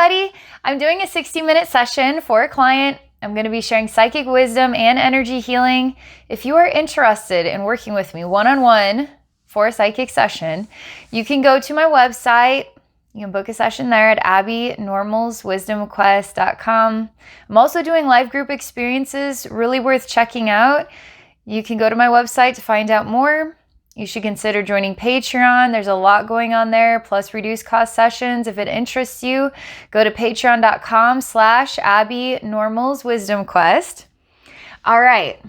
everybody. I'm doing a 60-minute session for a client. I'm going to be sharing psychic wisdom and energy healing. If you are interested in working with me one-on-one for a psychic session, you can go to my website. You can book a session there at abbeynormalswisdomquest.com. I'm also doing live group experiences, really worth checking out. You can go to my website to find out more. You should consider joining Patreon. There's a lot going on there, plus reduced cost sessions. If it interests you, go to patreon.com/abbeynormalswisdomquest. All right,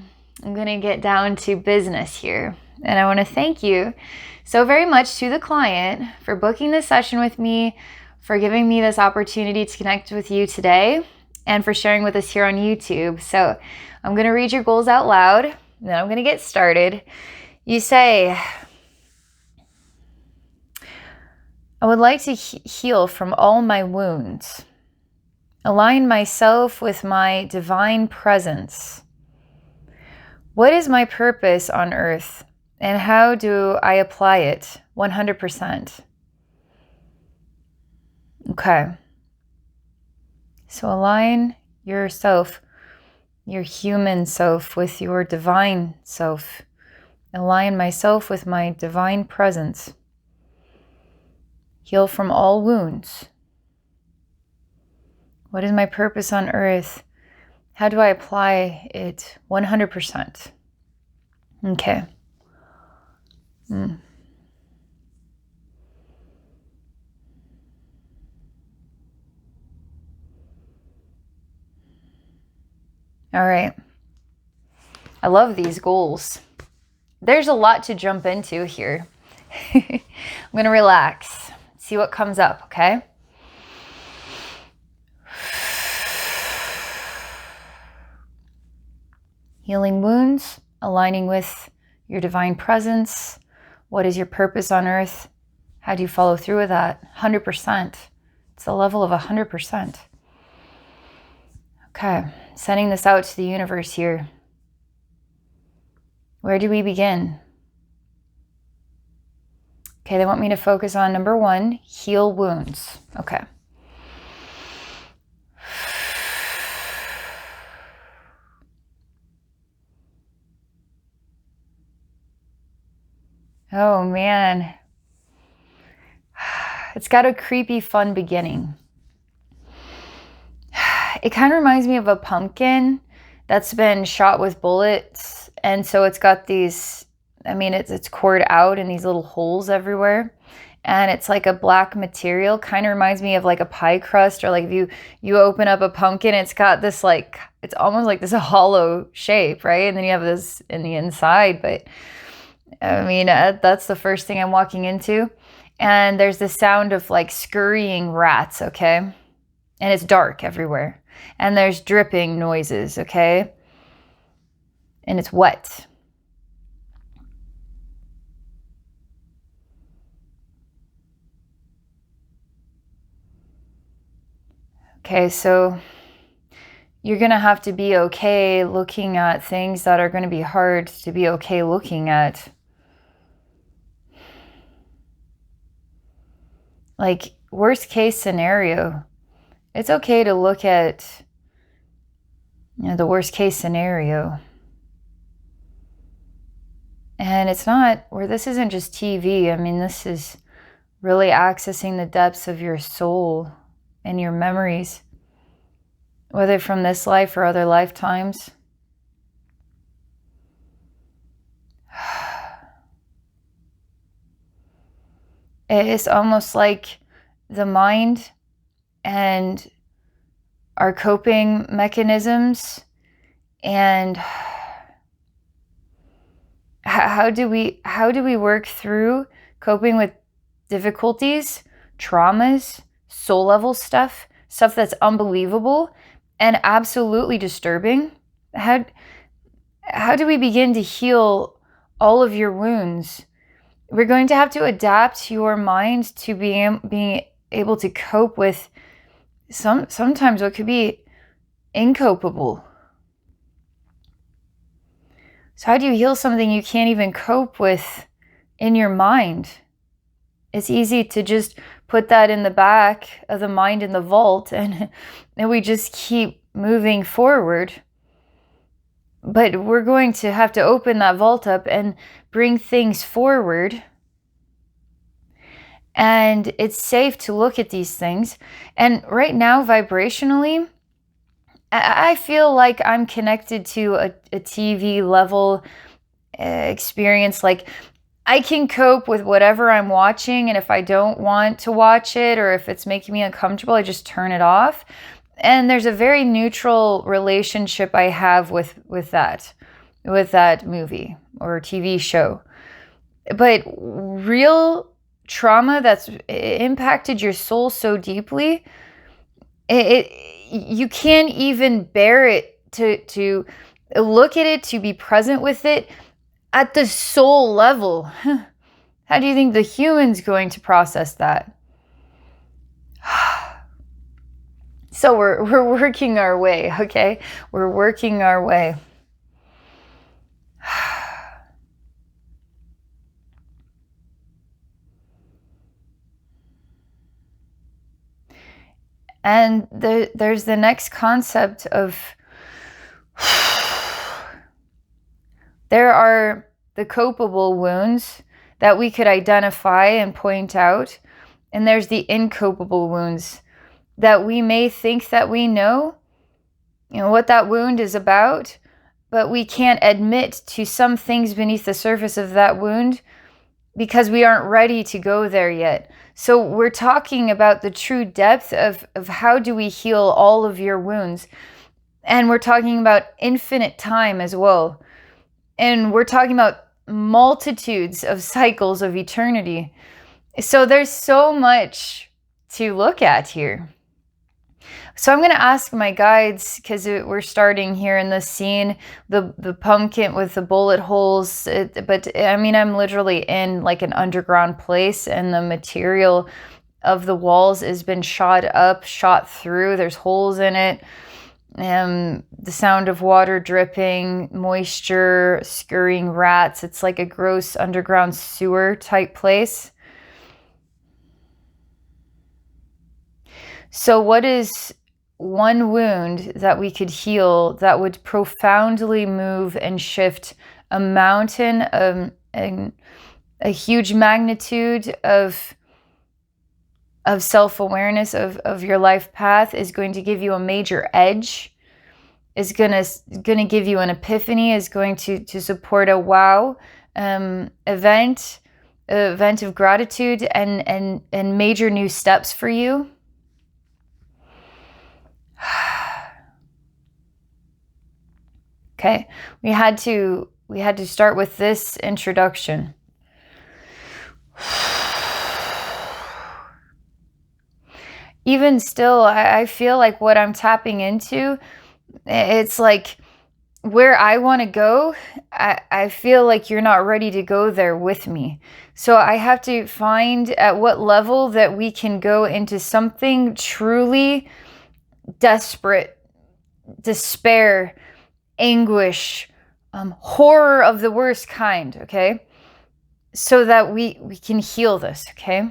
I'm going to get down to business here. And I want to thank you so very much to the client for booking this session with me, for giving me this opportunity to connect with you today, and for sharing with us here on YouTube. So I'm going to read your goals out loud, and then I'm going to get started. You say, I would like to heal from all my wounds, align myself with my divine presence. What is my purpose on earth, and how do I apply it 100%? Okay. So align yourself, your human self, with your divine self. Align myself with my divine presence. Heal from all wounds. What is my purpose on earth? How do I apply it 100%? Okay. All right. I love these goals. There's a lot to jump into here. I'm going to relax, see what comes up, okay? Healing wounds, aligning with your divine presence. What is your purpose on earth? How do you follow through with that? 100%. It's a level of 100%. Okay, sending this out to the universe here. Where do we begin? Okay, they want me to focus on number 1, heal wounds. Okay. Oh man. It's got a creepy, fun beginning. It kind of reminds me of a pumpkin that's been shot with bullets. And so it's got these, it's cored out in these little holes everywhere. And it's like a black material, kind of reminds me of like a pie crust, or like if you open up a pumpkin, it's got this it's almost like this hollow shape, right? And then you have this in the inside, but that's the first thing I'm walking into. And there's the sound of like scurrying rats, okay? And it's dark everywhere. And there's dripping noises, okay? And it's wet. Okay, so you're going to have to be okay looking at things that are going to be hard to be okay looking at. Like, worst case scenario, it's okay to look at, the worst case scenario. And it's not, this isn't just TV. This is really accessing the depths of your soul and your memories, whether from this life or other lifetimes. It's almost like the mind and our coping mechanisms, and how do we work through coping with difficulties, traumas, soul level stuff that's unbelievable and absolutely disturbing. How do we begin to heal all of your wounds? We're going to have to adapt your mind to being able to cope with sometimes what could be incopable. So how do you heal something you can't even cope with in your mind? It's easy to just put that in the back of the mind in the vault, and we just keep moving forward. But we're going to have to open that vault up and bring things forward. And it's safe to look at these things. And right now, vibrationally, I feel like I'm connected to a TV level experience. Like, I can cope with whatever I'm watching, and if I don't want to watch it or if it's making me uncomfortable, I just turn it off. And there's a very neutral relationship I have with that movie or TV show. But real trauma that's impacted your soul so deeply, you can't even bear it to look at it, to be present with it at the soul level. How do you think the human's going to process that? So we're working our way, okay? We're working our way. And there's the next concept of there are the copable wounds that we could identify and point out, and there's the incopable wounds that we may think that we know, what that wound is about, but we can't admit to some things beneath the surface of that wound because we aren't ready to go there yet. So we're talking about the true depth of how do we heal all of your wounds. And we're talking about infinite time as well. And we're talking about multitudes of cycles of eternity. So there's so much to look at here. So I'm going to ask my guides, because we're starting here in this scene, the pumpkin with the bullet holes. But I mean, I'm literally in like an underground place, and the material of the walls has been shot up, shot through. There's holes in it. The sound of water dripping, moisture, scurrying rats. It's like a gross underground sewer type place. So what is one wound that we could heal that would profoundly move and shift a mountain, a huge magnitude of self-awareness of your life path, is going to give you a major edge, is going to give you an epiphany, is going to support a wow event of gratitude and major new steps for you. Okay, we had to start with this introduction. Even still, I feel like what I'm tapping into, it's like where I want to go, I feel like you're not ready to go there with me. So I have to find at what level that we can go into something truly desperate, despair, anguish, horror of the worst kind, okay? So that we can heal this, okay?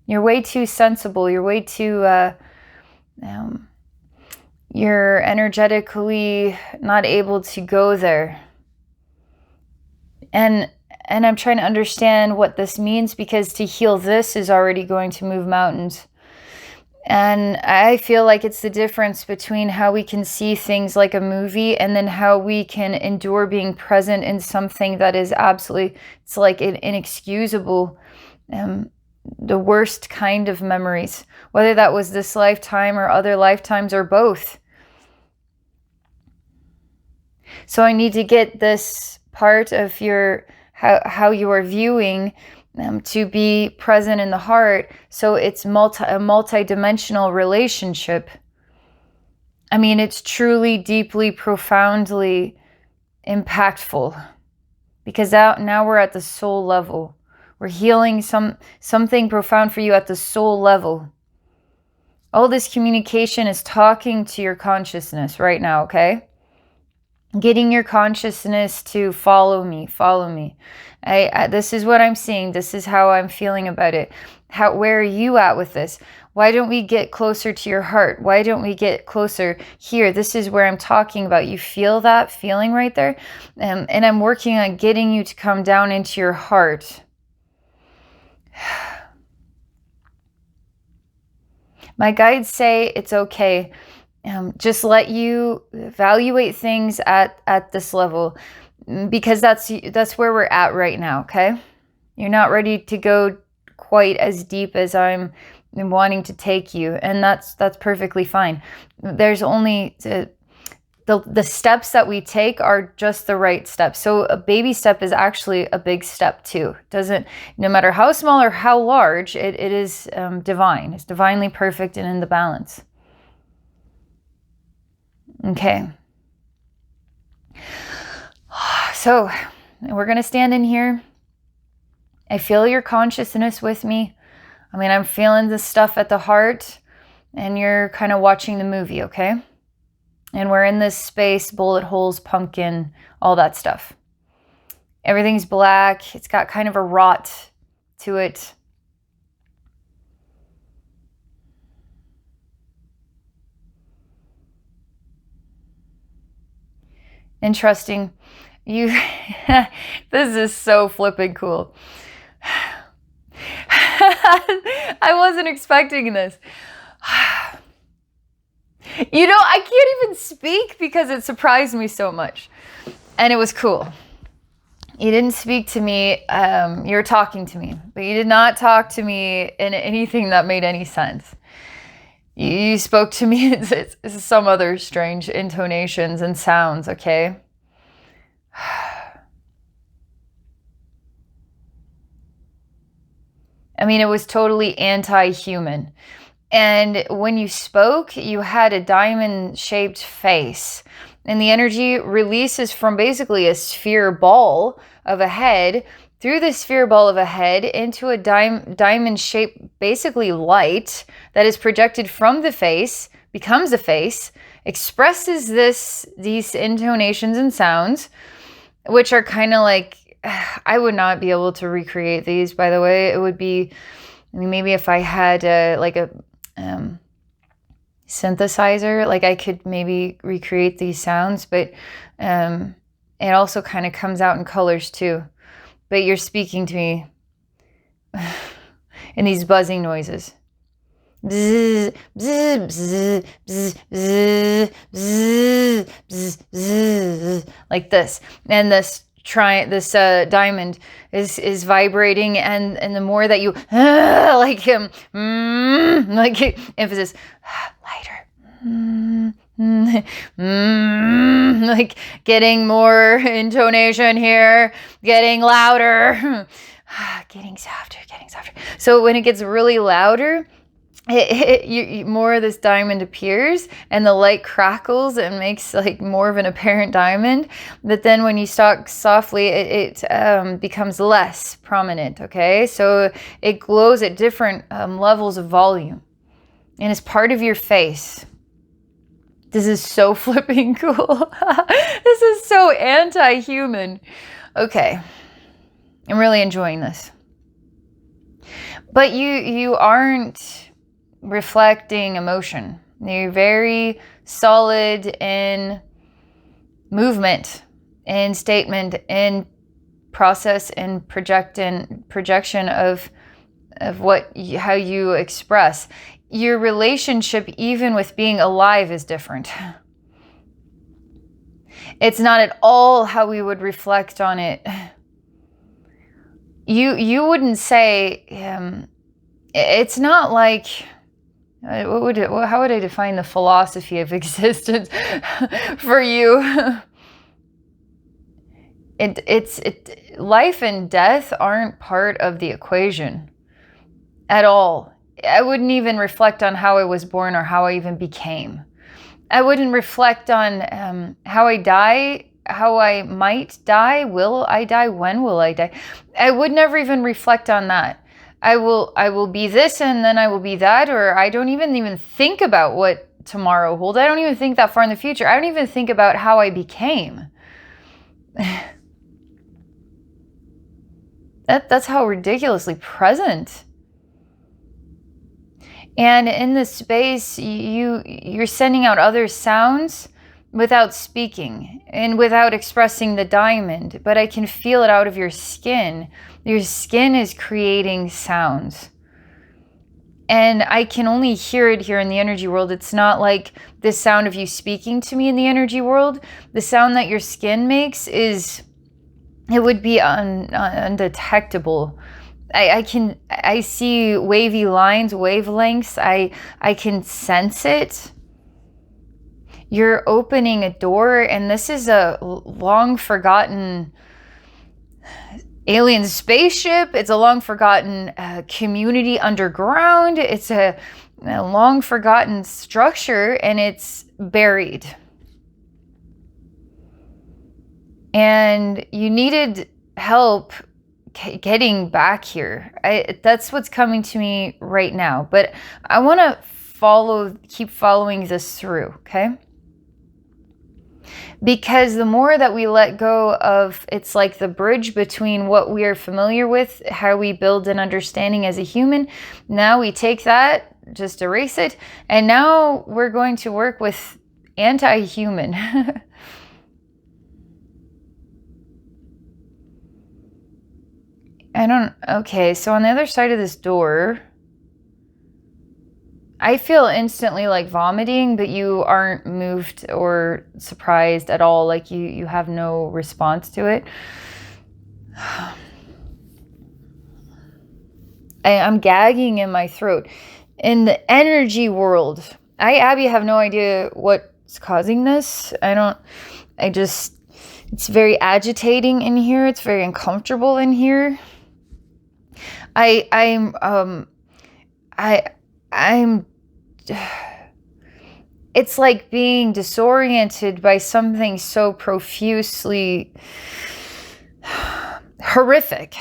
You're way too sensible. You're way too, you're energetically not able to go there. And I'm trying to understand what this means, because to heal this is already going to move mountains. And I feel like it's the difference between how we can see things like a movie and then how we can endure being present in something that is absolutely, it's like inexcusable, the worst kind of memories, whether that was this lifetime or other lifetimes or both. So I need to get this part of your how you are viewing to be present in the heart, so it's a multi-dimensional relationship. I mean, it's truly, deeply, profoundly impactful, because now we're at the soul level. We're healing something profound for you at the soul level. All this communication is talking to your consciousness right now, okay? Getting your consciousness to follow me, follow me. This is what I'm seeing. This is how I'm feeling about it. Where are you at with this? Why don't we get closer to your heart? Why don't we get closer here? This is where I'm talking about. You feel that feeling right there? And I'm working on getting you to come down into your heart. My guides say it's okay. Just let you evaluate things at this level, because that's where we're at right now, okay? You're not ready to go quite as deep as I'm wanting to take you, and that's perfectly fine. There's only the steps that we take are just the right steps. So a baby step is actually a big step too. No matter how small or how large, it is divine. It's divinely perfect and in the balance. Okay. So we're going to stand in here. I feel your consciousness with me. I mean, I'm feeling this stuff at the heart, and you're kind of watching the movie, okay? And we're in this space, bullet holes, pumpkin, all that stuff. Everything's black. It's got kind of a rot to it. Interesting. This is so flipping cool. I wasn't expecting this. I can't even speak because it surprised me so much. And it was cool. You didn't speak to me. You were talking to me. But you did not talk to me in anything that made any sense. You spoke to me it's some other strange intonations and sounds, okay? I mean, it was totally anti-human. And when you spoke, you had a diamond-shaped face. And the energy releases from basically a sphere ball of a head through the sphere ball of a head into a diamond-shaped, basically light that is projected from the face, becomes a face, expresses these intonations and sounds, which are kind of like, I would not be able to recreate these, by the way. It would be, maybe if I had a synthesizer, like I could maybe recreate these sounds, but it also kind of comes out in colors too. But you're speaking to me in these buzzing noises. Bzz, bzz, bzz, bzz, bzz, bzz, bzz, bzz, like this. And this diamond is vibrating, and the more that you like emphasis, lighter, like getting more intonation here, getting louder, getting softer. So when it gets really louder, more of this diamond appears, and the light crackles and makes like more of an apparent diamond. But then when you talk softly, it becomes less prominent, okay? So it glows at different levels of volume, and it's part of your face. This is so flipping cool. This is so anti-human. Okay, I'm really enjoying this. But you aren't reflecting emotion. You're very solid in movement, in statement, in process, in projection of how you express. Your relationship, even with being alive, is different. It's not at all how we would reflect on it. You wouldn't say, it's not like, how would I define the philosophy of existence for you? Life and death aren't part of the equation at all. I wouldn't even reflect on how I was born or how I even became. I wouldn't reflect on how I die, how I might die, will I die, when will I die. I would never even reflect on that. I will be this and then I will be that, or I don't even think about what tomorrow holds. I don't even think that far in the future. I don't even think about how I became. That's how ridiculously present. And in this space, you're sending out other sounds without speaking and without expressing the diamond, but I can feel it out of your skin. Your skin is creating sounds. And I can only hear it here in the energy world. It's not like the sound of you speaking to me in the energy world. The sound that your skin makes it would be undetectable. I see wavy lines, wavelengths. I can sense it. You're opening a door, and this is a long forgotten alien spaceship. It's a long forgotten community underground. It's a long forgotten structure, and it's buried. And you needed help getting back here. That's what's coming to me right now. But I want to keep following this through, okay? Because the more that we let go of, it's like the bridge between what we are familiar with, how we build an understanding as a human. Now we take that, just erase it, and now we're going to work with anti-human. Okay, so on the other side of this door, I feel instantly like vomiting, but you aren't moved or surprised at all. Like you have no response to it. I'm gagging in my throat. In the energy world, Abby, have no idea what's causing this. It's very agitating in here. It's very uncomfortable in here. It's like being disoriented by something so profusely horrific.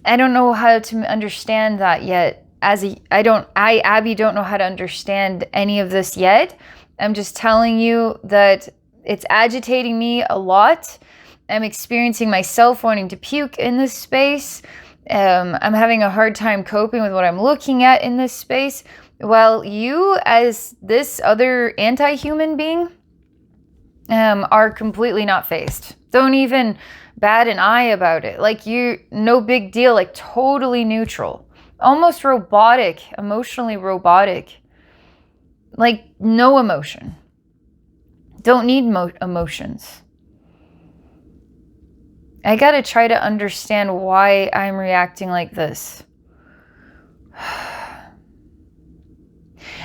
I don't know how to understand that yet. Abby, don't know how to understand any of this yet. I'm just telling you that it's agitating me a lot. I'm experiencing myself wanting to puke in this space. I'm having a hard time coping with what I'm looking at in this space. While you, as this other anti-human being, are completely not fazed. Don't even bat an eye about it. Like no big deal, like totally neutral. Almost robotic, emotionally robotic. Like no emotion. Don't need emotions. I gotta try to understand why I'm reacting like this.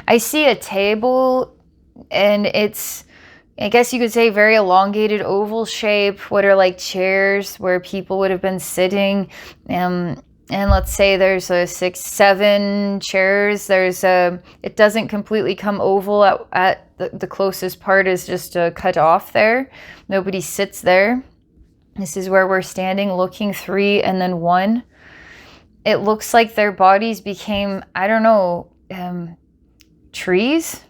I see a table, and it's, I guess you could say, very elongated oval shape. What are like chairs where people would have been sitting. And let's say there's 6, 7 chairs. It doesn't completely come oval at the closest part is just cut off there. Nobody sits there. This is where we're standing, looking 3 and then 1. It looks like their bodies became, I don't know, trees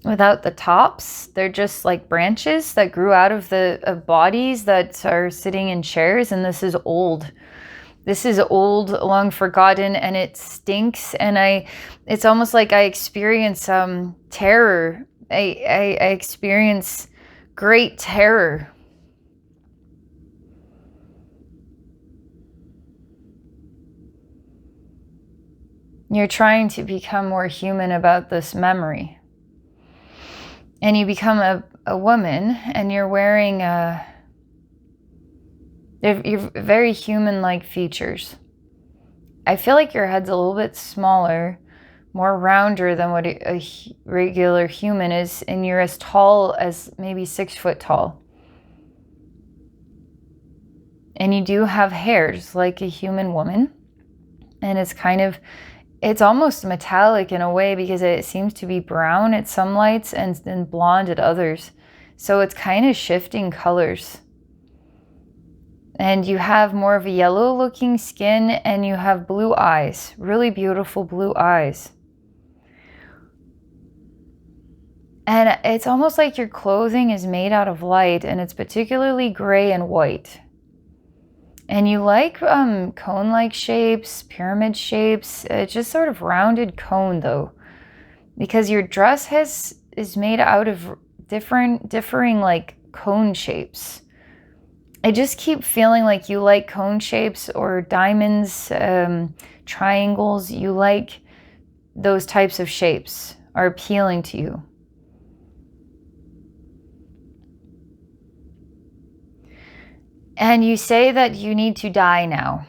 without the tops. They're just like branches that grew out of the bodies that are sitting in chairs. And this is old. This is old, long forgotten, and it stinks. And it's almost like I experience terror. I experience great terror. You're trying to become more human about this memory. And you become a woman, and you're wearing you're very human-like features. I feel like your head's a little bit smaller, more rounder than what a regular human is, and you're as tall as maybe 6 foot tall. And you do have hair, just like a human woman. And it's almost metallic in a way, because it seems to be brown at some lights and then blonde at others. So it's kind of shifting colors. And you have more of a yellow looking skin, and you have blue eyes, really beautiful blue eyes. And it's almost like your clothing is made out of light, and it's particularly gray and white. And you like cone-like shapes, pyramid shapes, just sort of rounded cone though, because your dress is made out of differing like cone shapes. I just keep feeling like you like cone shapes or diamonds, triangles. You like those types of shapes are appealing to you. And you say that you need to die now.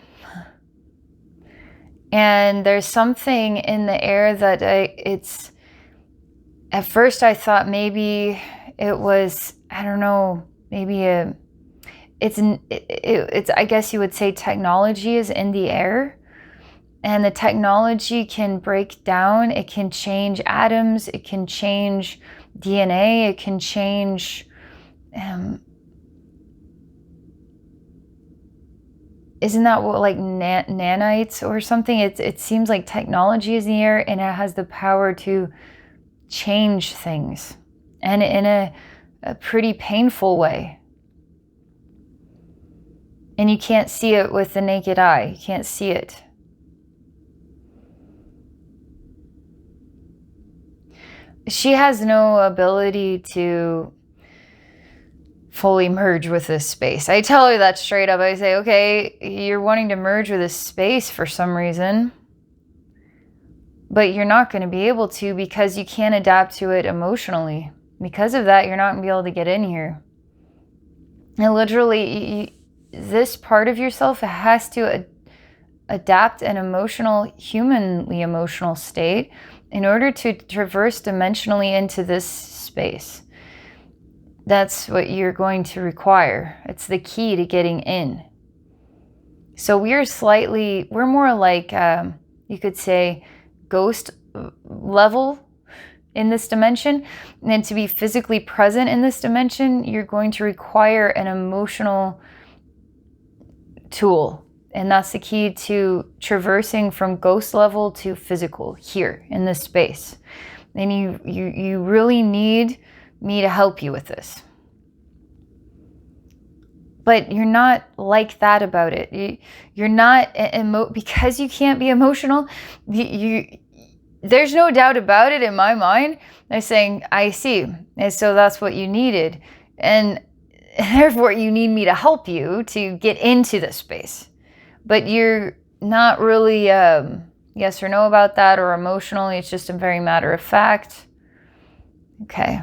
And there's something in the air that it's, at first I thought maybe it was, I don't know, maybe it's I guess you would say technology is in the air. And the technology can break down, it can change atoms, it can change DNA, it can change isn't that what, like nanites or something? It seems like technology is in the air, and it has the power to change things, and in a pretty painful way. And you can't see it with the naked eye. You can't see it. She has no ability to fully merge with this space. I tell her that straight up. I say, okay, you're wanting to merge with this space for some reason, but you're not going to be able to because you can't adapt to it emotionally. Because of that, you're not going to be able to get in here. And literally, this part of yourself has to adapt an emotional, humanly emotional state in order to traverse dimensionally into this space. That's what you're going to require. It's the key to getting in. So we're more like, you could say, ghost level in this dimension. And to be physically present in this dimension, you're going to require an emotional tool. And that's the key to traversing from ghost level to physical here in this space. And you really need me to help you with this. But you're not like that about it. You're not, because you can't be emotional, there's no doubt about it in my mind. They're saying, I see. And so that's what you needed. And therefore you need me to help you to get into this space. But you're not really yes or no about that, or emotionally. It's just a very matter of fact. Okay.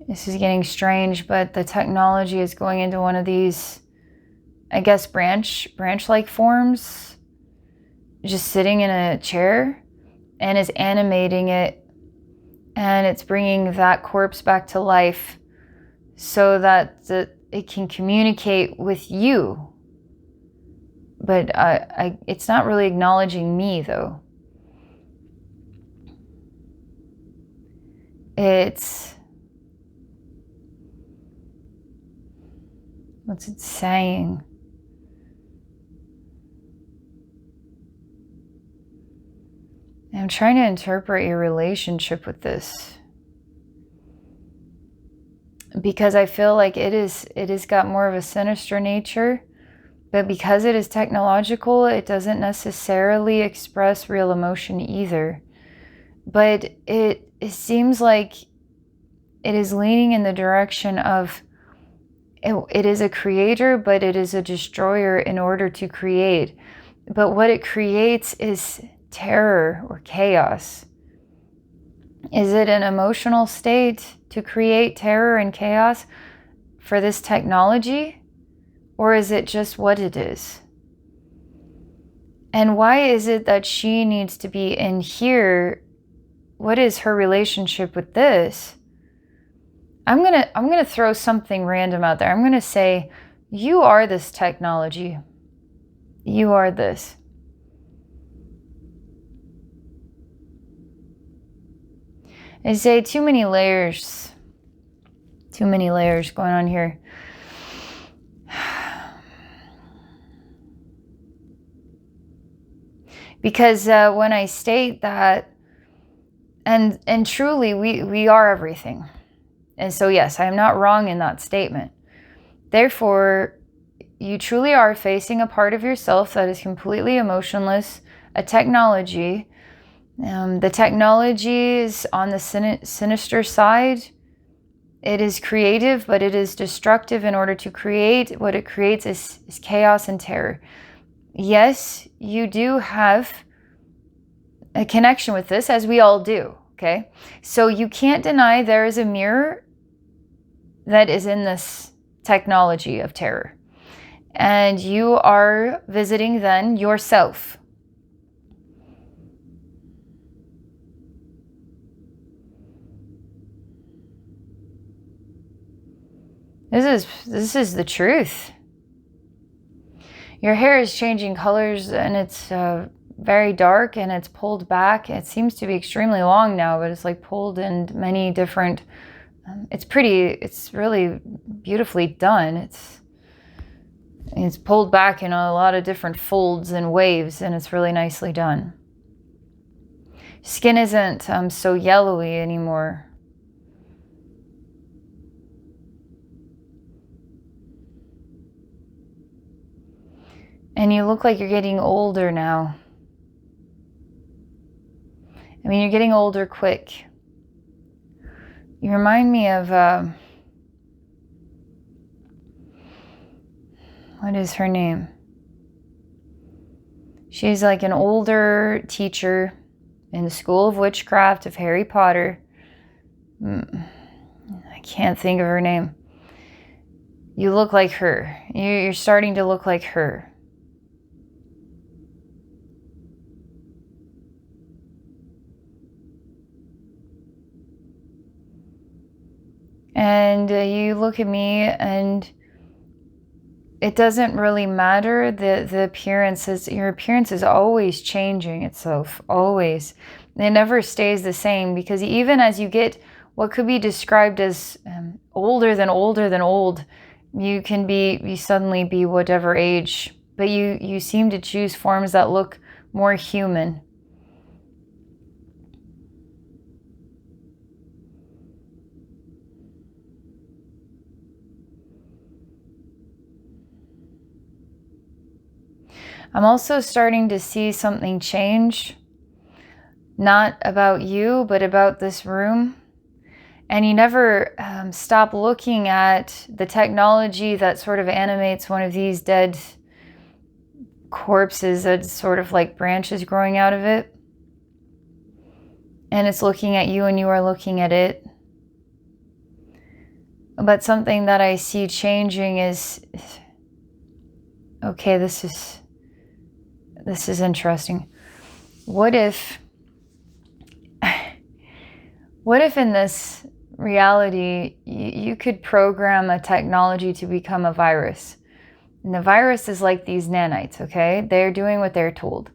This is getting strange, but the technology is going into one of these, I guess, branch-like forms, just sitting in a chair, and is animating it, and it's bringing that corpse back to life so that it can communicate with you. But it's not really acknowledging me, though. What's it saying? I'm trying to interpret your relationship with this, because I feel like it has got more of a sinister nature, but because it is technological, it doesn't necessarily express real emotion either. But it seems like it is leaning in the direction of it is a creator, but it is a destroyer in order to create. But what it creates is terror or chaos. Is it an emotional state to create terror and chaos for this technology? Or is it just what it is? And why is it that she needs to be in here what is her relationship with this? I'm gonna throw something random out there. I'm gonna say, you are this technology. You are this. I say too many layers. Too many layers going on here. Because when I state that, and truly we are everything. And so yes, I am not wrong in that statement. Therefore, you truly are facing a part of yourself that is completely emotionless, a technology. The technology is on the sinister side. It is creative, but it is destructive in order to create. What it creates is chaos and terror. Yes, you do have a connection with this, as we all do, okay? So you can't deny there is a mirror that is in this technology of terror. And you are visiting then yourself. This is the truth. Your hair is changing colors, and it's very dark, and it's pulled back. It seems to be extremely long now, but it's like pulled in many different. It's really beautifully done. It's pulled back in a lot of different folds and waves, and it's really nicely done. Skin isn't so yellowy anymore. And you look like you're getting older now. I mean, you're getting older quick. You remind me of, what is her name? She's like an older teacher in the School of Witchcraft of Harry Potter. I can't think of her name. You look like her. You're starting to look like her. And you look at me, and it doesn't really matter. The appearances, your appearance is always changing itself, always. It never stays the same, because even as you get what could be described as older than old, you suddenly be whatever age, but you seem to choose forms that look more human. I'm also starting to see something change, not about you, but about this room. And you never stop looking at the technology that sort of animates one of these dead corpses that's sort of like branches growing out of it. And it's looking at you, and you are looking at it. But something that I see changing is, okay, this is interesting. What if in this reality you could program a technology to become a virus? And the virus is like these nanites, okay? They're doing what they're told.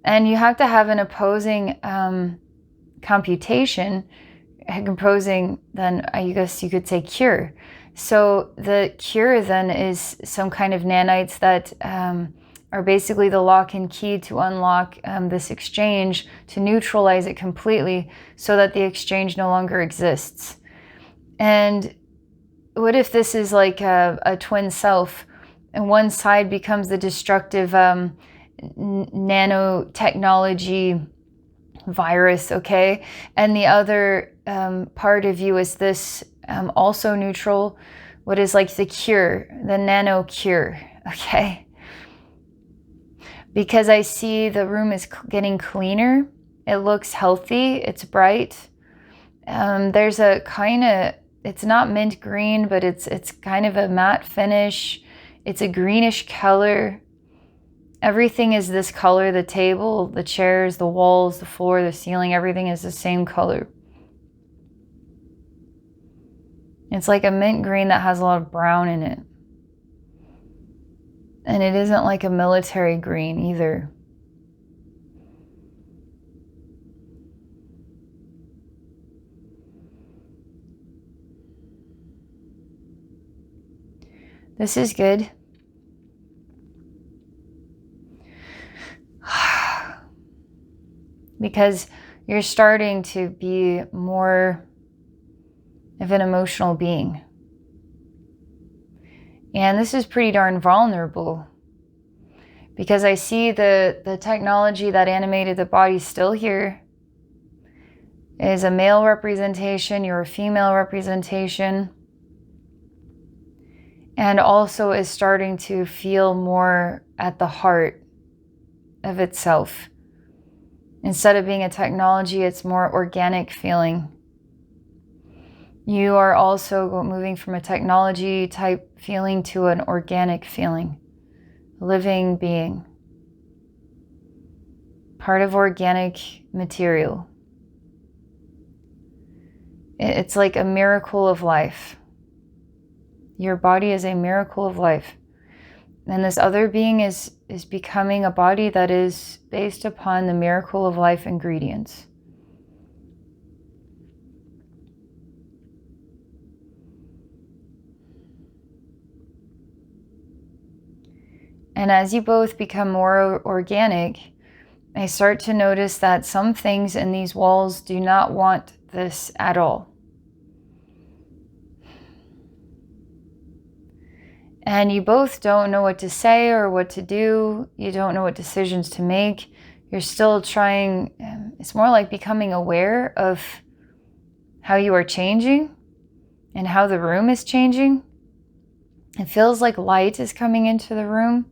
And you have to have an opposing computation, composing then, I guess you could say, cure. So the cure then is some kind of nanites that are basically the lock and key to unlock this exchange, to neutralize it completely so that the exchange no longer exists. And what if this is like a twin self, and one side becomes the destructive nanotechnology virus, okay? And the other part of you is this also neutral, what is like the cure, the nano cure, okay? Because I see the room is getting cleaner. It looks healthy. It's bright. There's a kind of, it's not mint green, but it's kind of a matte finish. It's a greenish color. Everything is this color, the table, the chairs, the walls, the floor, the ceiling, everything is the same color. It's like a mint green that has a lot of brown in it. And it isn't like a military green either. This is good. Because you're starting to be more of an emotional being. And this is pretty darn vulnerable, because I see the technology that animated the body still here is a male representation, you're a female representation, and also is starting to feel more at the heart of itself. Instead of being a technology, it's more organic feeling. You are also moving from a technology type feeling to an organic feeling, living being, part of organic material. It's like a miracle of life. Your body is a miracle of life. And this other being is becoming a body that is based upon the miracle of life ingredients. And as you both become more organic, I start to notice that some things in these walls do not want this at all. And you both don't know what to say or what to do. You don't know what decisions to make. You're still trying, it's more like becoming aware of how you are changing and how the room is changing. It feels like light is coming into the room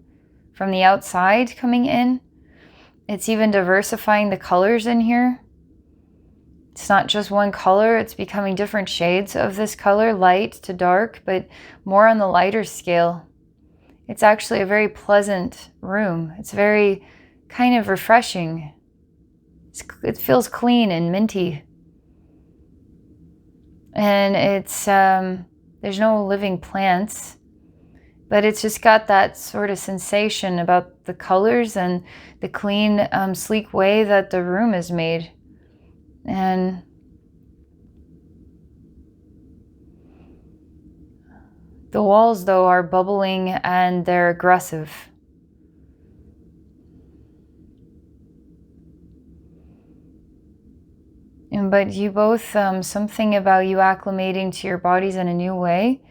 from the outside coming in. It's even diversifying the colors in here. It's not just one color, it's becoming different shades of this color, light to dark, but more on the lighter scale. It's actually a very pleasant room. It's very kind of refreshing. It feels clean and minty. And it's, there's no living plants, but it's just got that sort of sensation about the colors and the clean, sleek way that the room is made. And the walls, though, are bubbling and they're aggressive. But you both, something about you acclimating to your bodies in a new way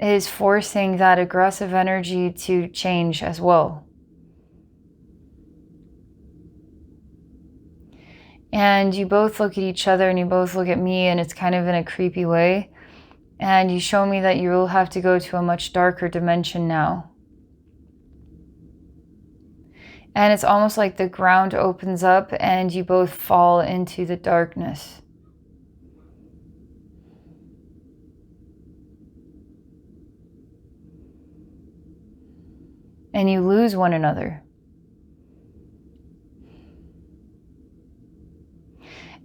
is forcing that aggressive energy to change as well. And you both look at each other and you both look at me, and it's kind of in a creepy way. And you show me that you will have to go to a much darker dimension now. And it's almost like the ground opens up and you both fall into the darkness. And you lose one another.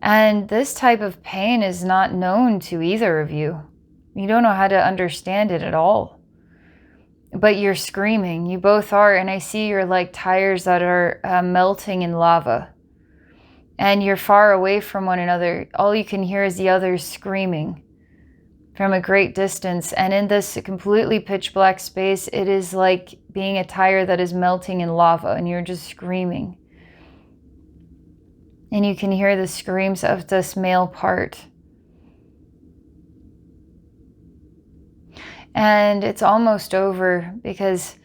And this type of pain is not known to either of you. You don't know how to understand it at all. But you're screaming. You both are. And I see you're like tires that are melting in lava. And you're far away from one another. All you can hear is the others screaming from a great distance. And in this completely pitch black space, it is like being a tire that is melting in lava. And you're just screaming. And you can hear the screams of this male part. And it's almost over because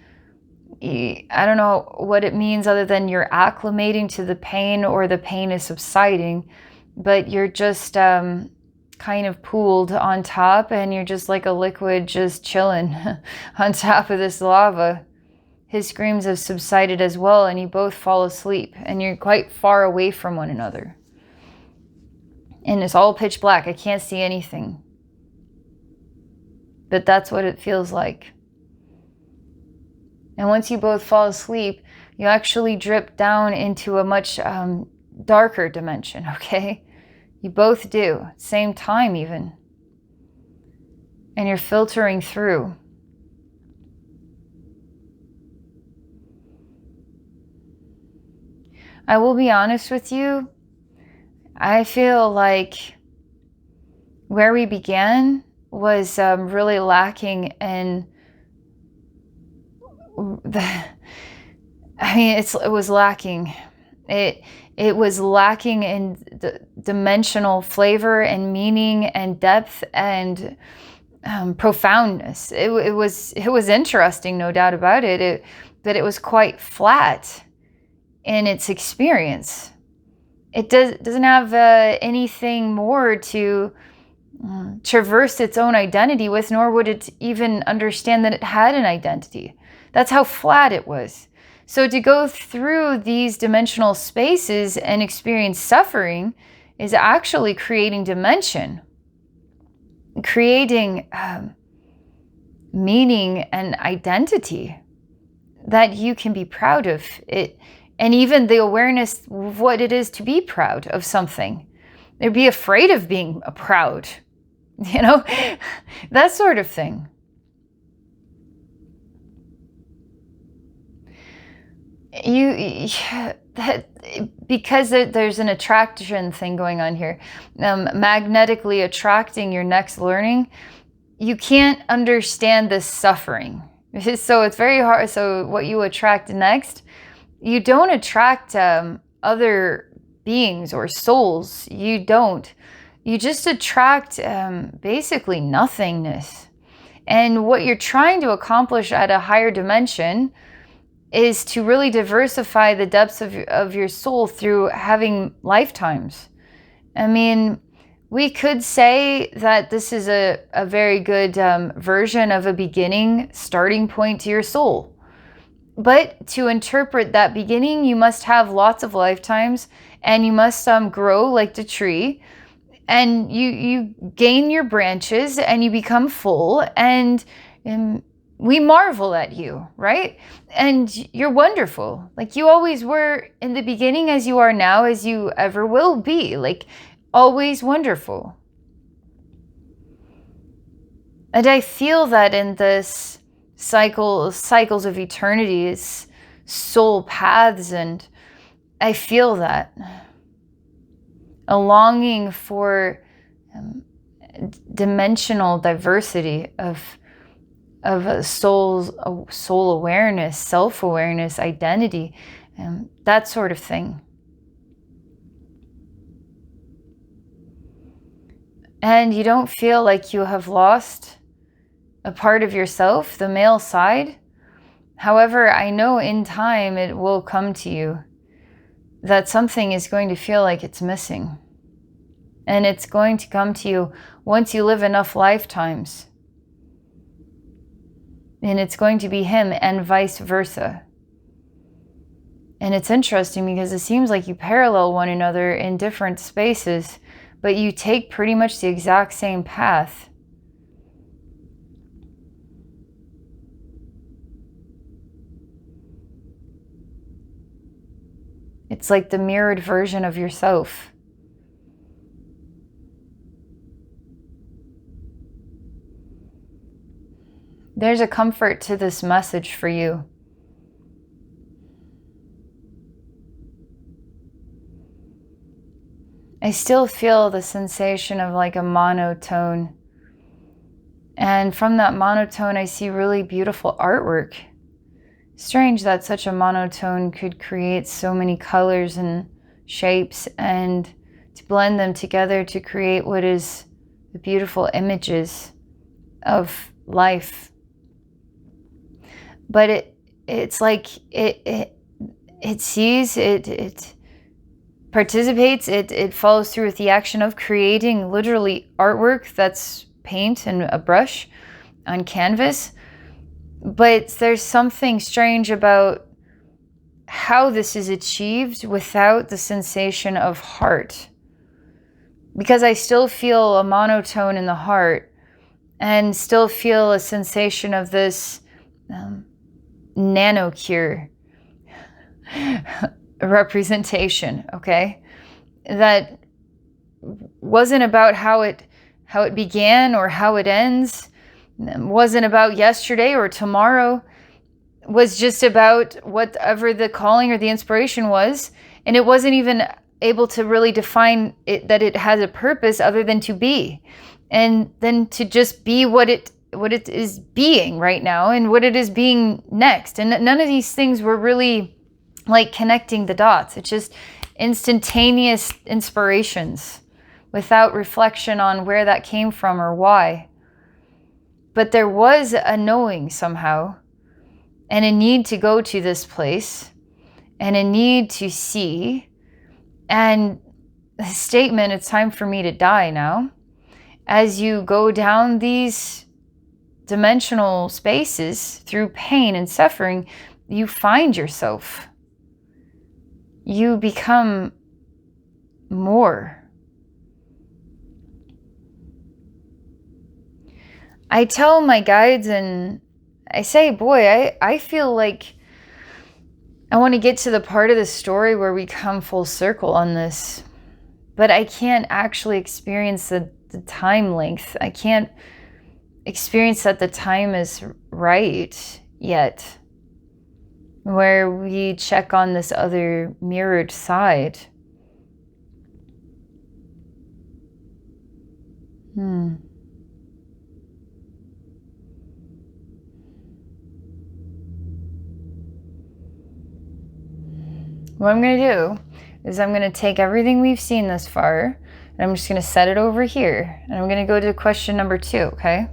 I don't know what it means other than you're acclimating to the pain or the pain is subsiding, but you're just kind of pooled on top and you're just like a liquid just chilling on top of this lava. His screams have subsided as well, and you both fall asleep, and you're quite far away from one another. And it's all pitch black. I can't see anything. But that's what it feels like. And once you both fall asleep, you actually drip down into a much darker dimension, okay? You both do, same time even. And you're filtering through. I will be honest with you, I feel like where we began was really lacking in it was lacking. It was lacking in the dimensional flavor and meaning and depth and profoundness. It was interesting, no doubt about it. But it was quite flat in its experience. It doesn't have anything more to traverse its own identity with, nor would it even understand that it had an identity. That's how flat it was. So to go through these dimensional spaces and experience suffering is actually creating dimension, creating meaning and identity that you can be proud of it, and even the awareness of what it is to be proud of something. Or be afraid of being proud, that sort of thing. Because there's an attraction thing going on here, magnetically attracting your next learning, you can't understand this suffering. So it's very hard. So what you attract next, you don't attract other beings or souls. You just attract basically nothingness. And what you're trying to accomplish at a higher dimension is to really diversify the depths of your soul through having lifetimes. I mean, we could say that this is a very good version of a beginning, starting point to your soul. But to interpret that beginning, you must have lots of lifetimes, and you must grow like the tree, and you gain your branches, and you become full, and we marvel at you, right? And you're wonderful. Like you always were in the beginning, as you are now, as you ever will be. Like always wonderful. And I feel that in this cycles of eternity, is soul paths, and I feel that a longing for dimensional diversity of a soul awareness, self-awareness, identity, that sort of thing. And you don't feel like you have lost a part of yourself, the male side. However, I know in time it will come to you that something is going to feel like it's missing. And it's going to come to you once you live enough lifetimes. And it's going to be him and vice versa. And it's interesting because it seems like you parallel one another in different spaces, but you take pretty much the exact same path. It's like the mirrored version of yourself. There's a comfort to this message for you. I still feel the sensation of like a monotone. And from that monotone, I see really beautiful artwork. Strange that such a monotone could create so many colors and shapes, and to blend them together to create what is the beautiful images of life. But it's like it sees, it participates, it follows through with the action of creating literally artwork that's paint and a brush on canvas. But there's something strange about how this is achieved without the sensation of heart. Because I still feel a monotone in the heart, and still feel a sensation of this nanocure representation, okay? That wasn't about how it began or how it ends. It wasn't about yesterday or tomorrow. It was just about whatever the calling or the inspiration was. And it wasn't even able to really define it, that it has a purpose other than to be. And then to just be what it is being right now and what it is being next. And none of these things were really like connecting the dots. It's just instantaneous inspirations without reflection on where that came from or why. But there was a knowing somehow, and a need to go to this place, and a need to see, and a statement, it's time for me to die now. As you go down these dimensional spaces through pain and suffering, you find yourself. You become more. I tell my guides and I say, boy, I feel like I want to get to the part of the story where we come full circle on this, but I can't actually experience the time length. I can't experience that the time is right yet, where we check on this other mirrored side. What I'm going to do is I'm going to take everything we've seen thus far, and I'm just going to set it over here. And I'm going to go to question number 2, okay?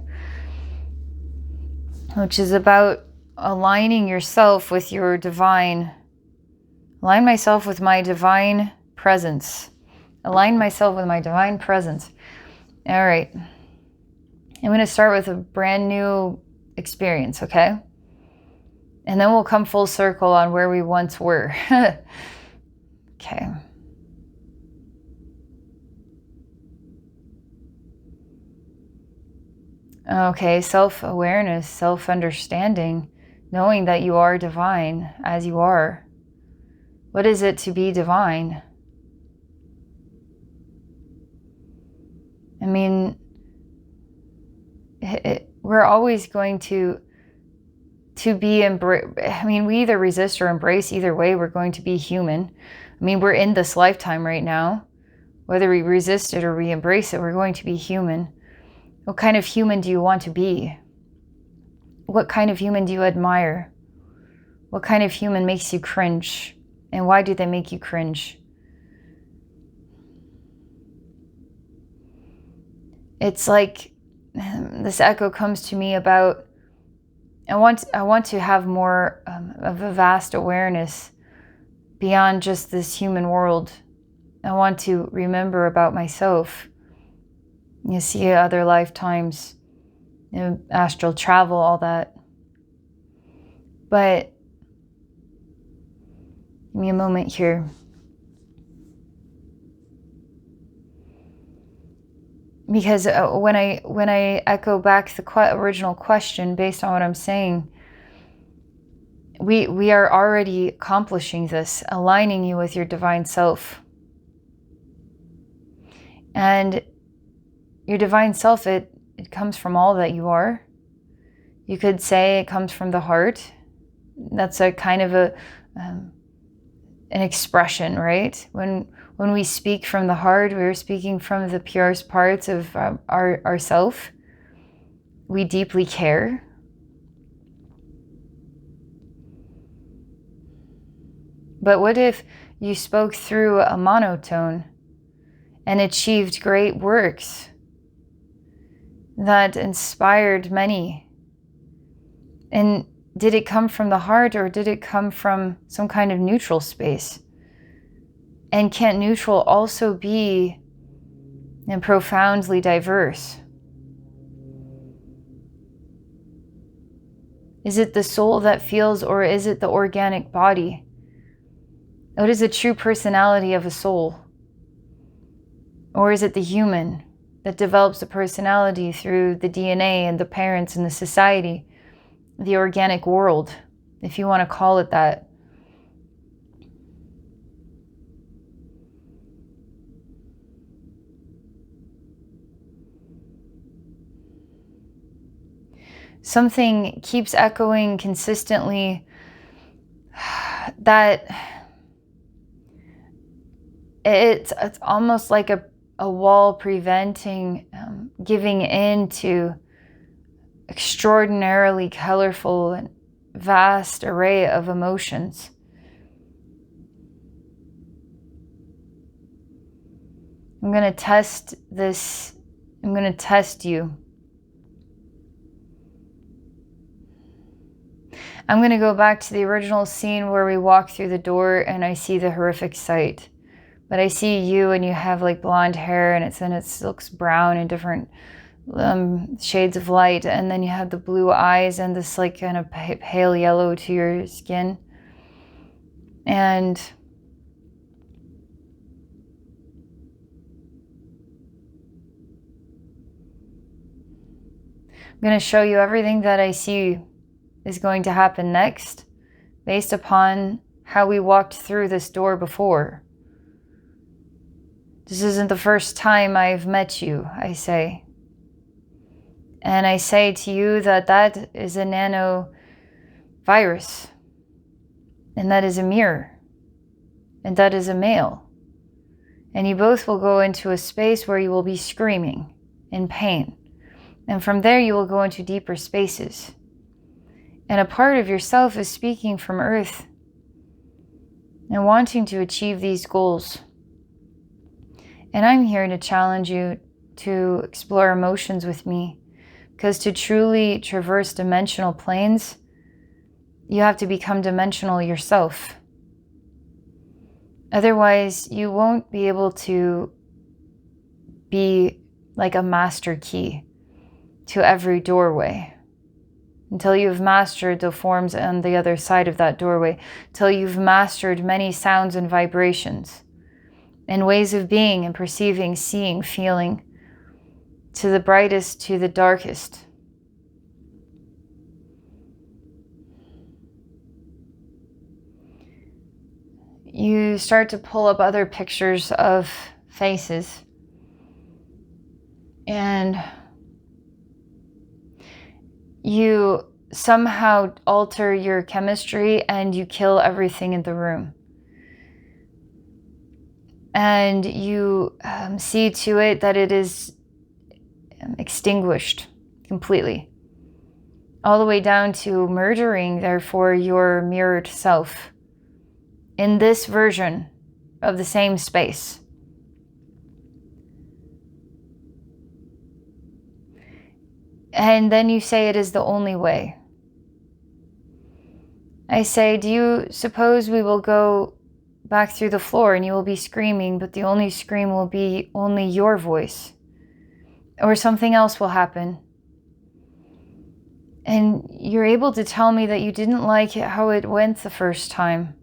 Which is about aligning yourself with your divine. Align myself with my divine presence. Align myself with my divine presence. All right. I'm going to start with a brand new experience, okay? And then we'll come full circle on where we once were. Okay. Okay, self-awareness, self-understanding, knowing that you are divine as you are. What is it to be divine? I mean, we're always going to be I mean, we either resist or embrace. Either way, we're going to be human. I mean, we're in this lifetime right now. Whether we resist it or we embrace it, we're going to be human. What kind of human do you want to be? What kind of human do you admire? What kind of human makes you cringe? And why do they make you cringe? It's like this echo comes to me about I want to have more of a vast awareness beyond just this human world. I want to remember about myself. You see other lifetimes, astral travel, all that. But give me a moment here. Because when I echo back the original question based on what I'm saying, we are already accomplishing this, aligning you with your divine self. And your divine self, it comes from all that you are. You could say it comes from the heart. That's a kind of an expression, right? When we speak from the heart, we're speaking from the purest parts of ourself. We deeply care. But what if you spoke through a monotone and achieved great works that inspired many? And did it come from the heart, or did it come from some kind of neutral space? And can neutral also be profoundly diverse? Is it the soul that feels, or is it the organic body? What is the true personality of a soul? Or is it the human that develops a personality through the DNA and the parents and the society, the organic world? if you want to call it that. Something keeps echoing consistently that it's almost like a wall preventing giving in to extraordinarily colorful and vast array of emotions. I'm going to test this. I'm going to test you. I'm going to go back to the original scene where we walk through the door and I see the horrific sight. But I see you and you have like blonde hair and it looks brown in different shades of light. And then you have the blue eyes and this like kind of pale yellow to your skin. And I'm going to show you everything that I see is going to happen next based upon how we walked through this door before. This isn't the first time I've met you, I say. And I say to you that that is a nanovirus. And that is a mirror. And that is a male. And you both will go into a space where you will be screaming in pain. And from there you will go into deeper spaces. And a part of yourself is speaking from Earth and wanting to achieve these goals. And I'm here to challenge you to explore emotions with me, because to truly traverse dimensional planes, you have to become dimensional yourself. Otherwise, you won't be able to be like a master key to every doorway until you've mastered the forms on the other side of that doorway, till you've mastered many sounds and vibrations and ways of being and perceiving, seeing, feeling, to the brightest, to the darkest. You start to pull up other pictures of faces, and you somehow alter your chemistry and you kill everything in the room. And you see to it that it is extinguished completely. All the way down to murdering, therefore, your mirrored self in this version of the same space. And then you say it is the only way. I say, do you suppose we will go back through the floor and you will be screaming, but the only scream will be only your voice? Or something else will happen. And you're able to tell me that you didn't like how it went the first time.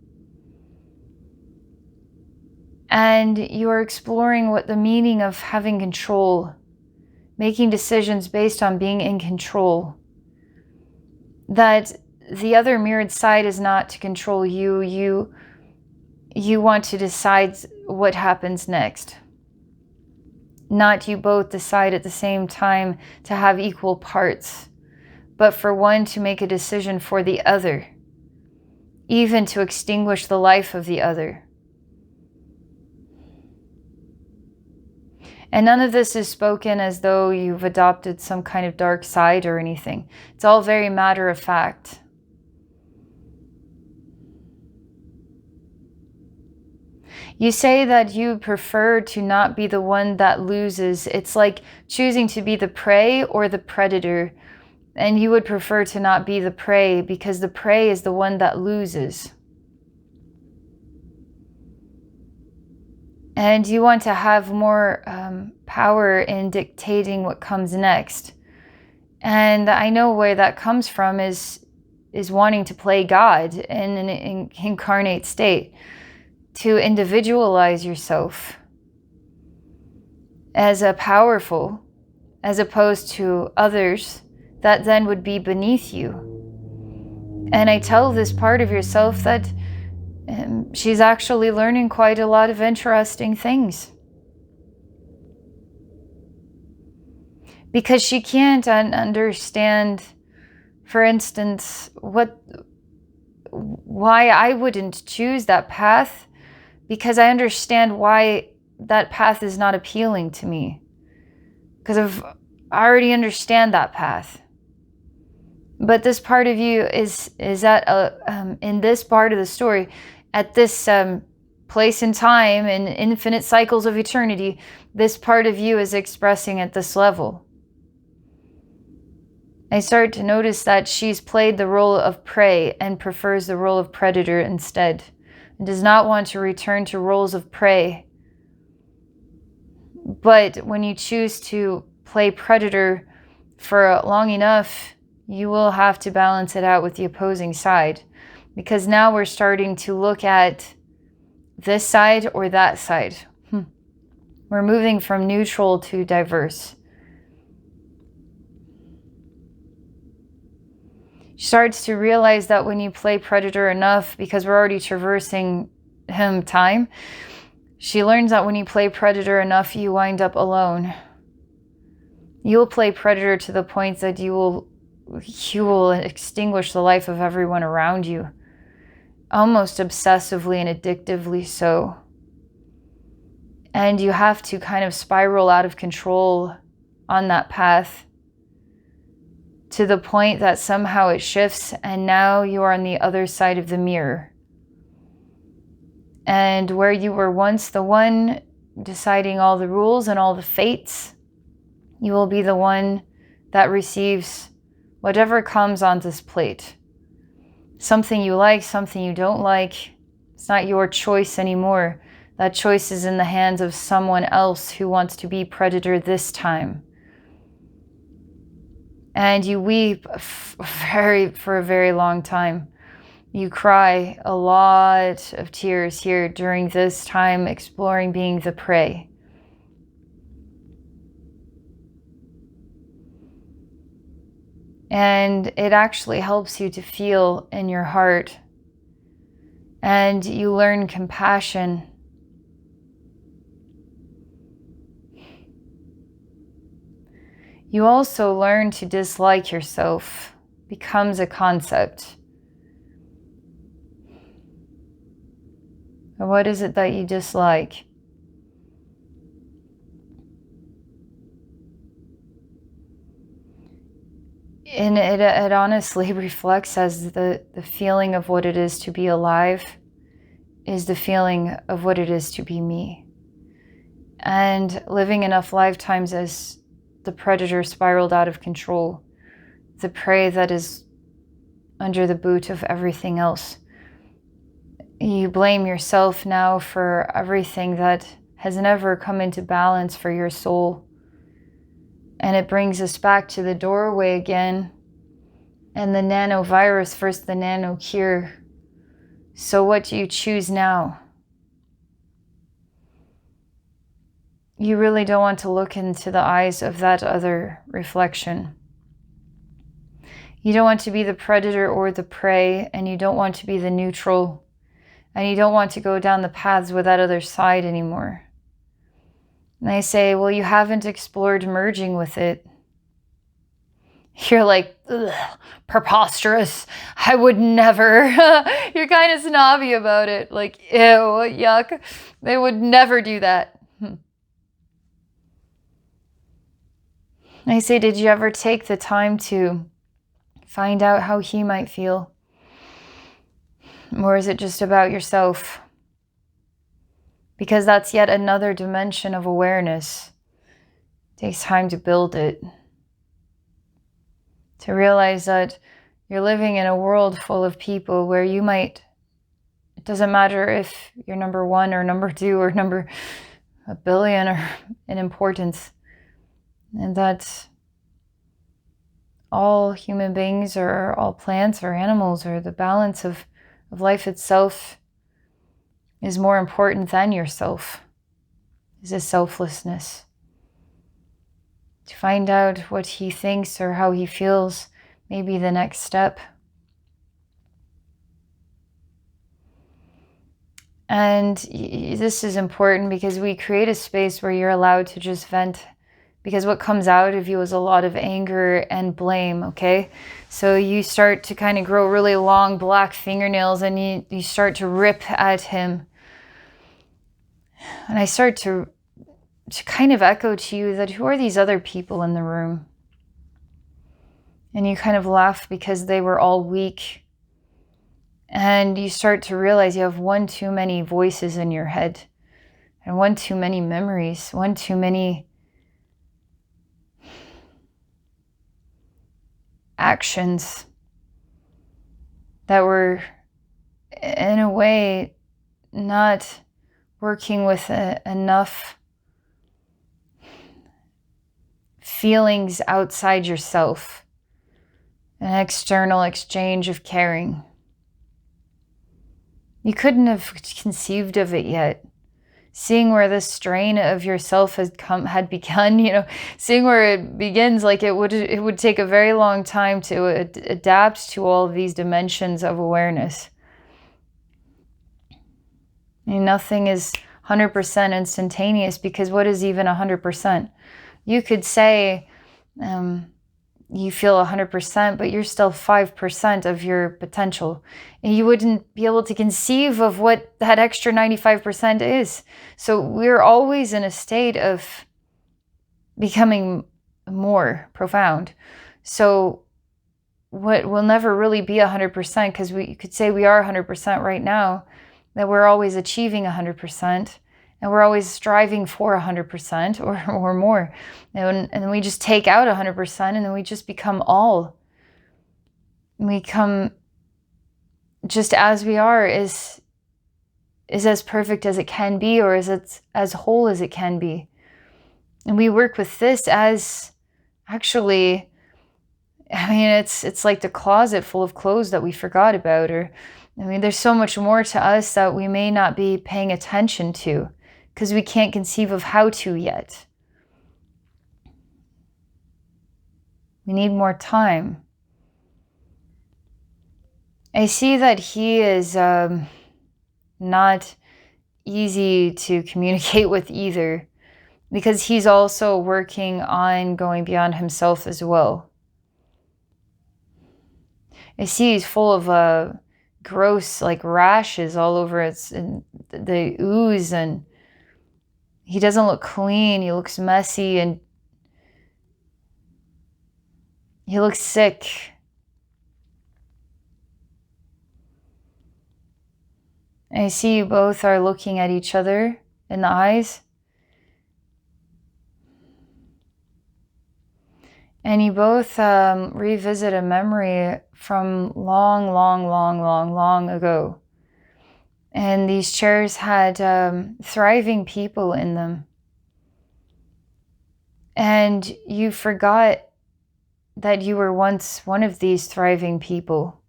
And you're exploring what the meaning of having control, making decisions based on being in control. That the other mirrored side is not to control you. You want to decide what happens next. Not you both decide at the same time to have equal parts, but for one to make a decision for the other, even to extinguish the life of the other. And none of this is spoken as though you've adopted some kind of dark side or anything. It's all very matter of fact. You say that you prefer to not be the one that loses. It's like choosing to be the prey or the predator. And you would prefer to not be the prey because the prey is the one that loses. And you want to have more power in dictating what comes next. And I know where that comes from is wanting to play God in an incarnate state, to individualize yourself as a powerful, as opposed to others that then would be beneath you. And I tell this part of yourself that she's actually learning quite a lot of interesting things. Because she can't understand, for instance, why I wouldn't choose that path, because I understand why that path is not appealing to me. Because I already understand that path. But this part of you is at in this part of the story, at this place in time, in infinite cycles of eternity, this part of you is expressing at this level. I start to notice that she's played the role of prey and prefers the role of predator instead, and does not want to return to roles of prey. But when you choose to play predator for long enough, you will have to balance it out with the opposing side, because now we're starting to look at this side or that side. We're moving from neutral to diverse. She starts to realize that when you play predator enough, because we're already traversing time, she learns that when you play predator enough, you wind up alone. You will play predator to the point that you will extinguish the life of everyone around you, almost obsessively and addictively so. And you have to kind of spiral out of control on that path, to the point that somehow it shifts and now you are on the other side of the mirror. And where you were once the one deciding all the rules and all the fates, you will be the one that receives whatever comes on this plate. Something you like, something you don't like. It's not your choice anymore. That choice is in the hands of someone else who wants to be predator this time. And you weep for a very long time. You cry a lot of tears here during this time, exploring being the prey. And it actually helps you to feel in your heart. And you learn compassion. You also learn to dislike yourself, becomes a concept. What is it that you dislike? And it honestly reflects as the feeling of what it is to be alive is the feeling of what it is to be me. And living enough lifetimes as the predator spiraled out of control, the prey that is under the boot of everything else. You blame yourself now for everything that has never come into balance for your soul. And it brings us back to the doorway again, and the nanovirus versus the nano cure. So what do you choose now? You really don't want to look into the eyes of that other reflection. You don't want to be the predator or the prey, and you don't want to be the neutral, and you don't want to go down the paths with that other side anymore. And they say, well, you haven't explored merging with it. You're like, ugh, preposterous. I would never. You're kind of snobby about it. Like, ew, yuck. They would never do that. I say, did you ever take the time to find out how he might feel? Or is it just about yourself? Because that's yet another dimension of awareness. It takes time to build it. To realize that you're living in a world full of people where you might, it doesn't matter if you're number 1 or number 2 or number a billion or in importance. And that all human beings or all plants or animals or the balance of life itself is more important than yourself. Is a selflessness. To find out what he thinks or how he feels may be the next step. And this is important because we create a space where you're allowed to just vent, because what comes out of you is a lot of anger and blame, okay? So you start to kind of grow really long black fingernails and you start to rip at him. And I start to kind of echo to you that who are these other people in the room? And you kind of laugh because they were all weak. And you start to realize you have one too many voices in your head, and one too many memories, one too many actions that were, in a way, not working with enough feelings outside yourself, an external exchange of caring. You couldn't have conceived of it yet. Seeing where the strain of yourself had begun, seeing where it begins, like it would take a very long time to adapt to all of these dimensions of awareness. Nothing is 100% instantaneous, because what is even 100%? You could say you feel 100%, but you're still 5% of your potential. And you wouldn't be able to conceive of what that extra 95% is. So we're always in a state of becoming more profound. So what will never really be 100%, because you could say we are 100% right now, that we're always achieving 100%. And we're always striving for 100% or more. And then we just take out 100%, and then we just become all. We come just as we are is as perfect as it can be, or is as whole as it can be. And we work with this as actually, it's like the closet full of clothes that we forgot about, there's so much more to us that we may not be paying attention to, because we can't conceive of how to yet. We need more time. I see that he is not easy to communicate with either, because he's also working on going beyond himself as well. I see he's full of gross, like rashes all over the ooze, and he doesn't look clean. He looks messy, and he looks sick. I see you both are looking at each other in the eyes. And you both revisit a memory from long ago. And these chairs had thriving people in them. And you forgot that you were once one of these thriving people.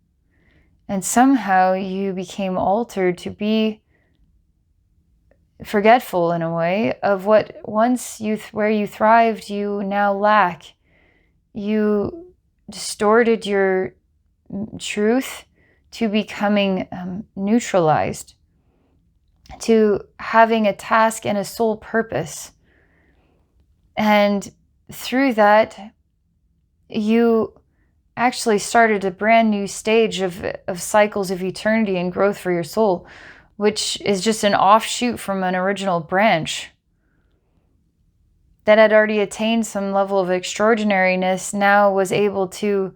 And somehow you became altered to be forgetful, in a way, of what once where you thrived, you now lack. You distorted your truth to becoming neutralized, to having a task and a sole purpose. And through that, you actually started a brand new stage of cycles of eternity and growth for your soul, which is just an offshoot from an original branch that had already attained some level of extraordinariness, now was able to,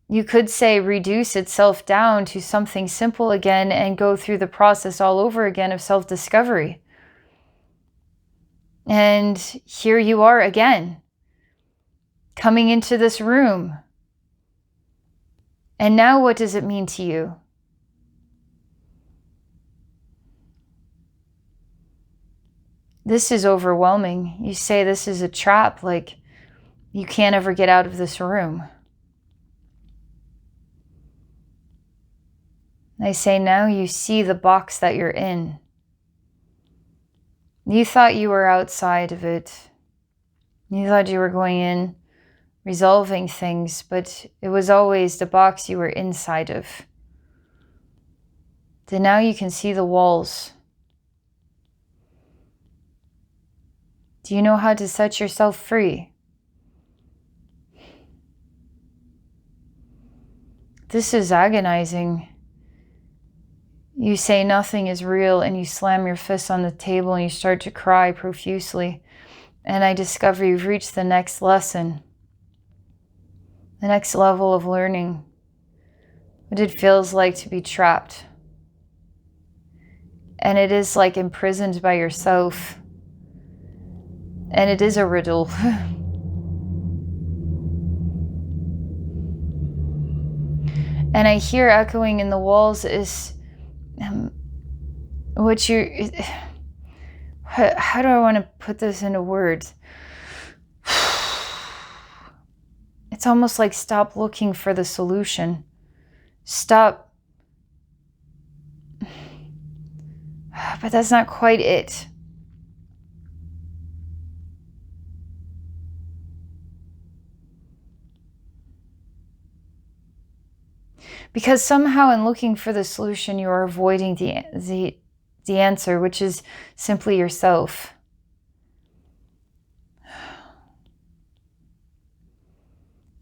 you could say, reduce itself down to something simple again and go through the process all over again of self-discovery. And here you are again, coming into this room. And now what does it mean to you? This is overwhelming. You say this is a trap, like you can't ever get out of this room. I say now you see the box that you're in. You thought you were outside of it. You thought you were going in, resolving things, but it was always the box you were inside of. then now you can see the walls. Do you know how to set yourself free? This is agonizing. You say nothing is real and you slam your fist on the table and you start to cry profusely. And I discover you've reached the next lesson, the next level of learning, what it feels like to be trapped. And it is like imprisoned by yourself. And it is a riddle. And I hear echoing in the walls is what you... How do I want to put this into words? It's almost like stop looking for the solution. Stop. But that's not quite it. Because somehow in looking for the solution, you are avoiding the answer, which is simply yourself.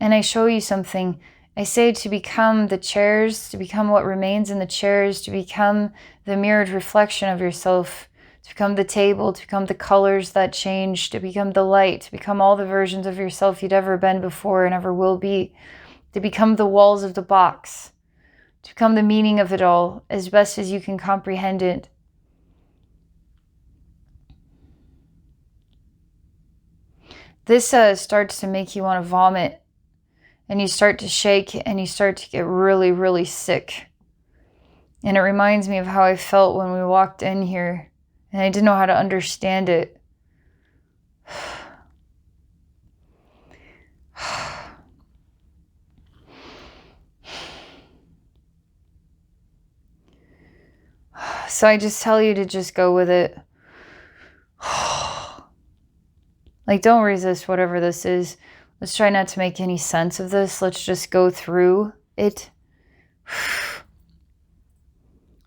And I show you something. I say to become the chairs, to become what remains in the chairs, to become the mirrored reflection of yourself, to become the table, to become the colors that change, to become the light, to become all the versions of yourself you'd ever been before and ever will be, to become the walls of the box, to become the meaning of it all as best as you can comprehend it. This starts to make you want to vomit, and you start to shake, and you start to get really, really sick. And it reminds me of how I felt when we walked in here, and I didn't know how to understand it. So I just tell you to just go with it. Like, don't resist whatever this is. Let's try not to make any sense of this. Let's just go through it.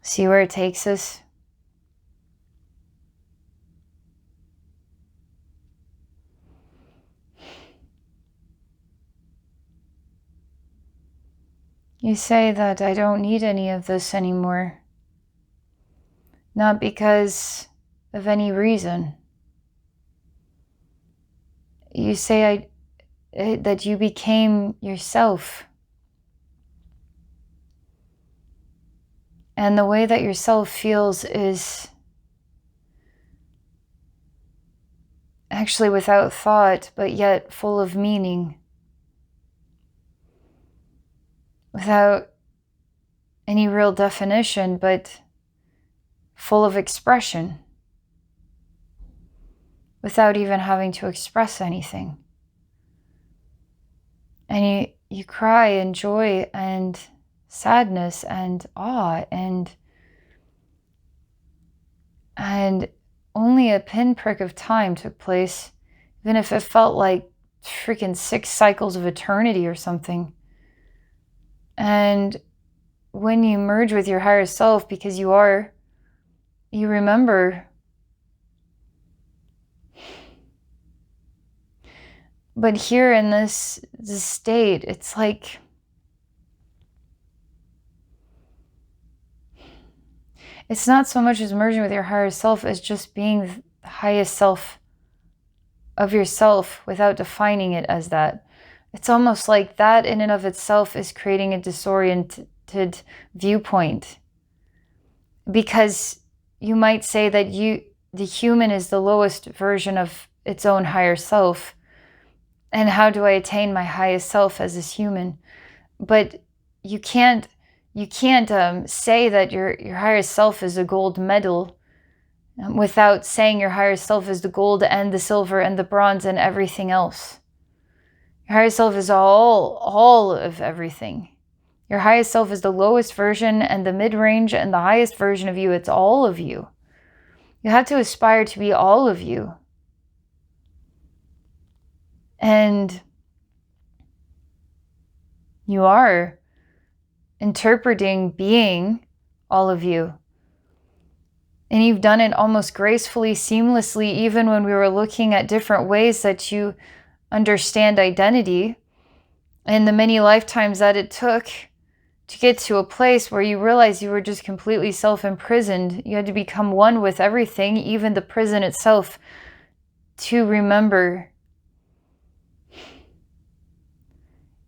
See where it takes us. You say that I don't need any of this anymore. Not because of any reason. You say that you became yourself. And the way that yourself feels is actually without thought, but yet full of meaning. Without any real definition, but full of expression. Without even having to express anything. And you cry in joy and sadness and awe and only a pinprick of time took place, even if it felt like freaking 6 cycles of eternity or something. And when you merge with your higher self, because you remember. But here in this state, it's like it's not so much as merging with your higher self as just being the highest self of yourself without defining it as that. It's almost like that in and of itself is creating a disoriented viewpoint. Because you might say that the human is the lowest version of its own higher self. And how do I attain my highest self as this human? But you can't say that your higher self is a gold medal without saying your higher self is the gold and the silver and the bronze and everything else. Your higher self is all of everything. Your highest self is the lowest version and the mid-range and the highest version of you. It's all of you. You have to aspire to be all of you. And you are interpreting being all of you. And you've done it almost gracefully, seamlessly, even when we were looking at different ways that you understand identity and the many lifetimes that it took to get to a place where you realized you were just completely self-imprisoned. You had to become one with everything, even the prison itself, to remember.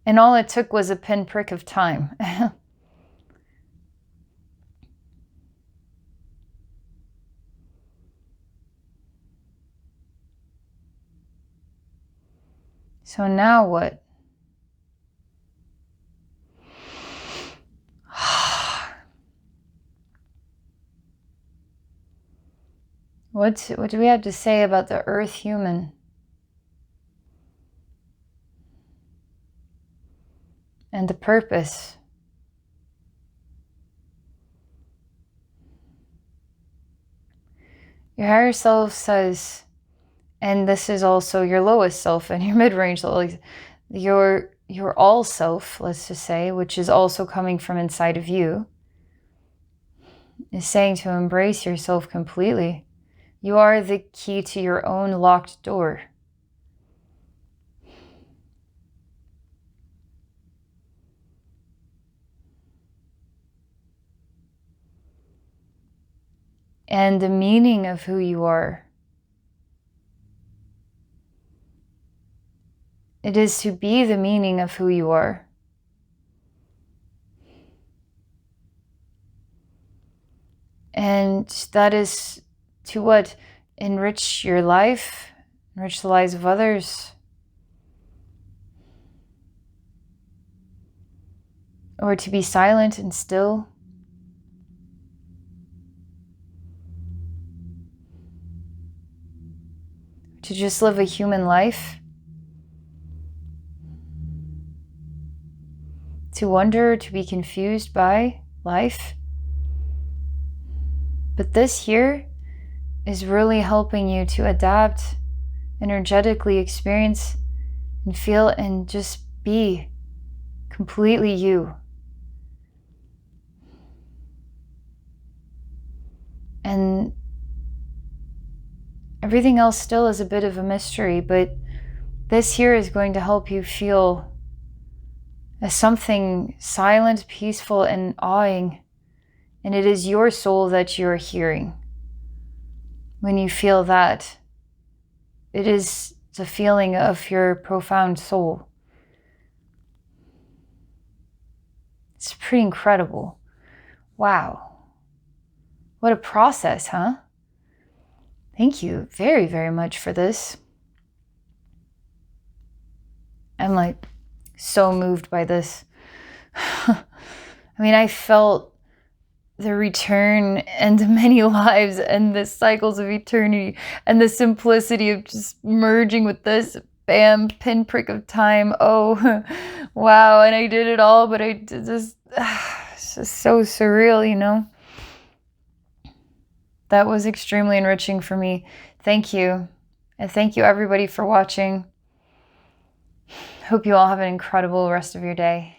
And all it took was a pinprick of time. So now what? What do we have to say about the earth human? And the purpose? Your higher self says, and this is also your lowest self and your mid-range self, your all self, let's just say, which is also coming from inside of you, is saying to embrace yourself completely. You are the key to your own locked door. And the meaning of who you are. It is to be the meaning of who you are. And that is to what? Enrich your life, enrich the lives of others. Or to be silent and still. To just live a human life. To wonder, to be confused by life. But this here is really helping you to adapt, energetically experience and feel and just be completely you. And everything else still is a bit of a mystery, but this here is going to help you feel as something silent, peaceful, and awing. And it is your soul that you're hearing. When you feel that, it is the feeling of your profound soul. It's pretty incredible. Wow. What a process, huh? Thank you very, very much for this. I'm like so moved by this. I mean, I felt the return and the many lives and the cycles of eternity and the simplicity of just merging with this bam pinprick of time. Oh, wow. And I did it all, but I did this. It's just so surreal, you know? That was extremely enriching for me. Thank you. And thank you everybody for watching. Hope you all have an incredible rest of your day.